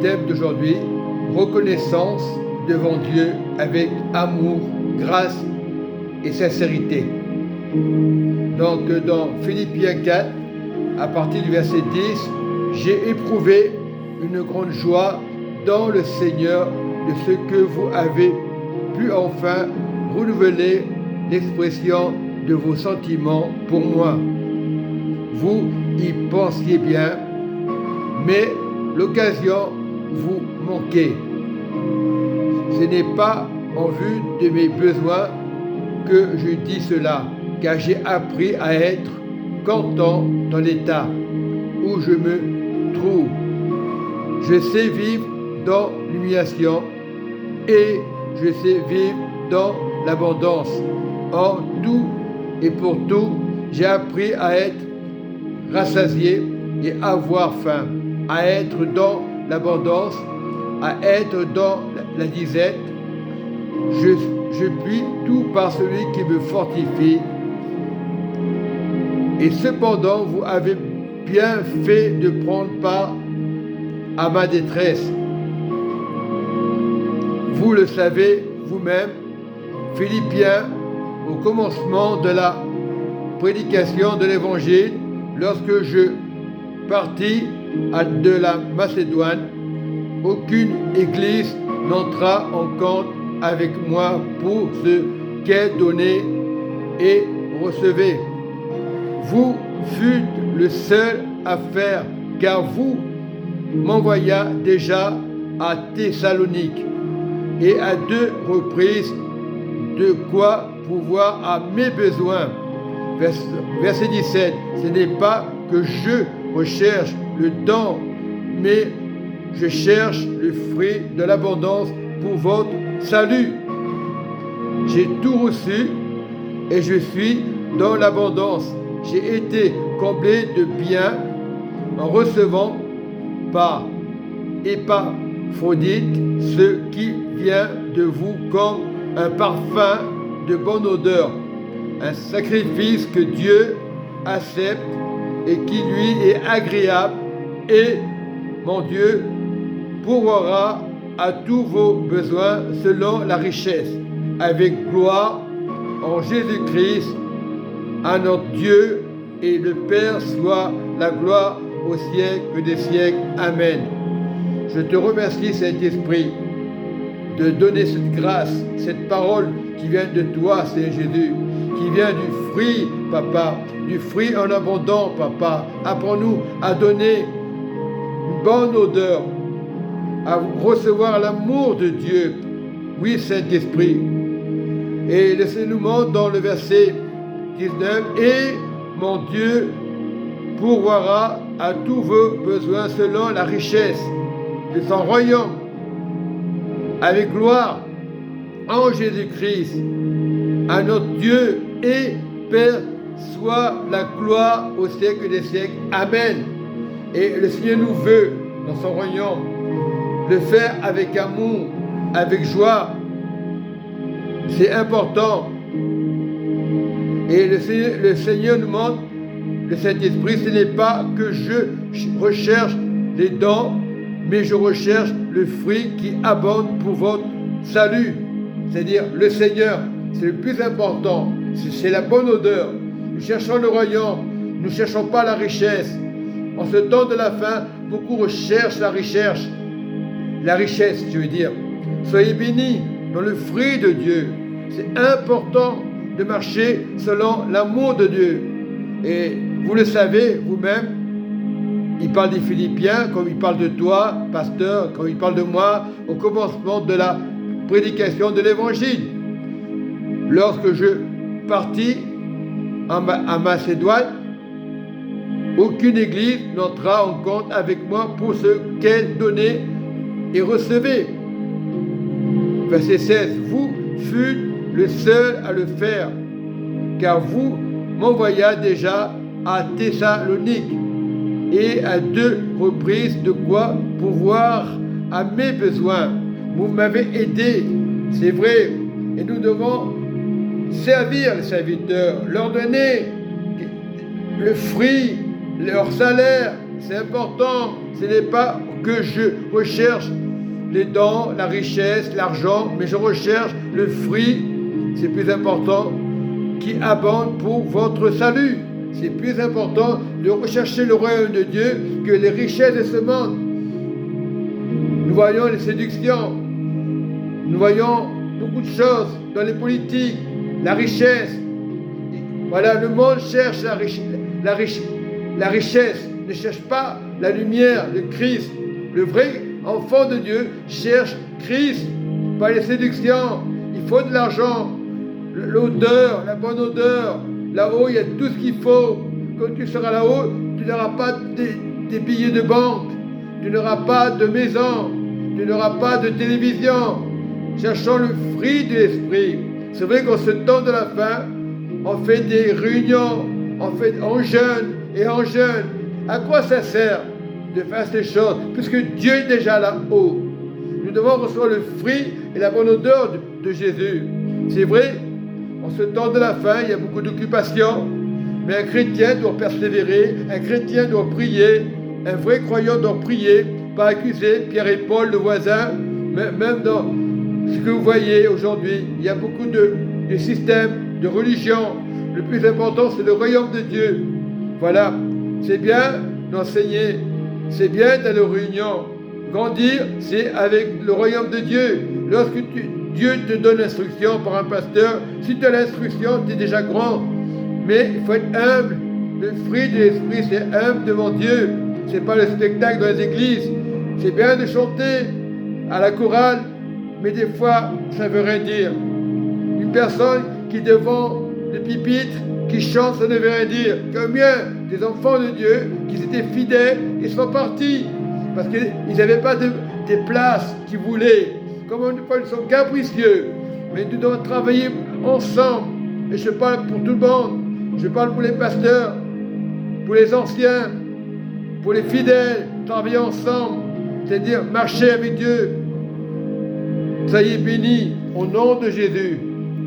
thème d'aujourd'hui, reconnaissance devant Dieu avec amour, grâce et sincérité. Donc dans Philippiens 4, à partir du verset 10, j'ai éprouvé une grande joie dans le Seigneur de ce que vous avez pu enfin renouveler l'expression de vos sentiments pour moi. Vous y pensiez bien, mais l'occasion vous manquait. Ce n'est pas en vue de mes besoins que je dis cela, car j'ai appris à être content dans l'état où je me trouve. Je sais vivre dans l'humiliation et je sais vivre dans l'abondance. En tout et pour tout, j'ai appris à être rassasié et avoir faim, à être dans l'abondance, à être dans la disette. Je puis tout par celui qui me fortifie. Et cependant, vous avez bien fait de prendre part à ma détresse. Vous le savez vous-même, Philippiens, au commencement de la prédication de l'Évangile, lorsque je partis de la Macédoine, aucune église n'entra en compte avec moi pour ce qu'elle donnait et recevait. Vous fûtes le seul à faire, car vous m'envoya déjà à Thessalonique et à 2 reprises de quoi pourvoir à mes besoins. Verset 17, ce n'est pas que je recherche le don, mais je cherche le fruit de l'abondance pour votre salut. J'ai tout reçu et je suis dans l'abondance. J'ai été comblé de bien en recevant par Épaphrodite ce qui vient de vous comme un parfum de bonne odeur, un sacrifice que Dieu accepte et qui lui est agréable, et mon Dieu pourvoira à tous vos besoins selon la richesse, avec gloire en Jésus-Christ. À notre Dieu et le Père soit la gloire au siècle des siècles. Amen. Je te remercie, Saint-Esprit, de donner cette grâce, cette parole qui vient de toi, Seigneur Jésus, qui vient du fruit, Papa, du fruit en abondant, Papa. Apprends-nous à donner une bonne odeur, à recevoir l'amour de Dieu. Oui, Saint-Esprit. Et laissez-nous montrer dans le verset 19, et mon Dieu pourvoira à tous vos besoins selon la richesse de son royaume, avec gloire en Jésus-Christ. À notre Dieu et Père soit la gloire au siècle des siècles. Amen. Et le Seigneur nous veut dans son royaume le faire avec amour, avec joie. C'est important. Et le Seigneur nous montre, le Saint-Esprit, ce n'est pas que je recherche les dons, mais je recherche le fruit qui abonde pour votre salut. C'est-à-dire le Seigneur, c'est le plus important. C'est la bonne odeur. Nous cherchons le royaume, nous ne cherchons pas la richesse. En ce temps de la fin, beaucoup recherchent la richesse. La richesse, je veux dire. Soyez bénis dans le fruit de Dieu. C'est important de marcher selon l'amour de Dieu. Et vous le savez vous-même, il parle des Philippiens, comme il parle de toi, pasteur, comme il parle de moi, au commencement de la prédication de l'Évangile. Lorsque je partis en Macédoine, aucune église n'entra en compte avec moi pour ce qu'elle donnait et recevait. Verset 16, vous fûtes le seul à le faire, car vous m'envoya déjà à Thessalonique et à 2 reprises de quoi pourvoir à mes besoins. Vous m'avez aidé, c'est vrai, et nous devons servir les serviteurs, leur donner le fruit, leur salaire. C'est important. Ce n'est pas que je recherche les dons, la richesse, l'argent, mais je recherche le fruit, c'est plus important, qui abonde pour votre salut. C'est plus important de rechercher le royaume de Dieu que les richesses de ce monde. Nous voyons les séductions, nous voyons beaucoup de choses dans les politiques, la richesse. Voilà, le monde cherche la richesse, ne cherche pas la lumière, le Christ. Le vrai enfant de Dieu cherche Christ, pas les séductions. Il faut de l'argent, l'odeur, la bonne odeur. Là-haut, il y a tout ce qu'il faut. Quand tu seras là-haut, tu n'auras pas des billets de banque, tu n'auras pas de maison, tu n'auras pas de télévision. Cherchons le fruit de l'esprit. C'est vrai qu'en ce temps de la fin, on fait des réunions, on jeûne et on jeûne. À quoi ça sert de faire ces choses, puisque Dieu est déjà là-haut? Nous devons recevoir le fruit et la bonne odeur de Jésus. C'est vrai, en ce temps de la fin, il y a beaucoup d'occupations, mais un chrétien doit persévérer, un chrétien doit prier, un vrai croyant doit prier, pas accuser Pierre et Paul, le voisin, même dans ce que vous voyez aujourd'hui. Il y a beaucoup de systèmes, de religions. Le plus important, c'est le royaume de Dieu. Voilà, c'est bien d'enseigner, c'est bien d'aller aux réunions. Grandir, c'est avec le royaume de Dieu. Lorsque Dieu te donne l'instruction par un pasteur, si tu as l'instruction, tu es déjà grand. Mais il faut être humble. Le fruit de l'esprit, c'est humble devant Dieu. Ce n'est pas le spectacle dans les églises. C'est bien de chanter à la chorale, mais des fois, ça ne veut rien dire. Une personne qui devant le pupitre, qui chante, ça ne veut rien dire. Combien des enfants de Dieu qui étaient fidèles, ils sont partis parce qu'ils n'avaient pas des places qu'ils voulaient. Comme ils sont capricieux. Mais nous devons travailler ensemble. Et je parle pour tout le monde. Je parle pour les pasteurs, pour les anciens, pour les fidèles. Travailler ensemble. C'est-à-dire marcher avec Dieu. Soyez bénis au nom de Jésus.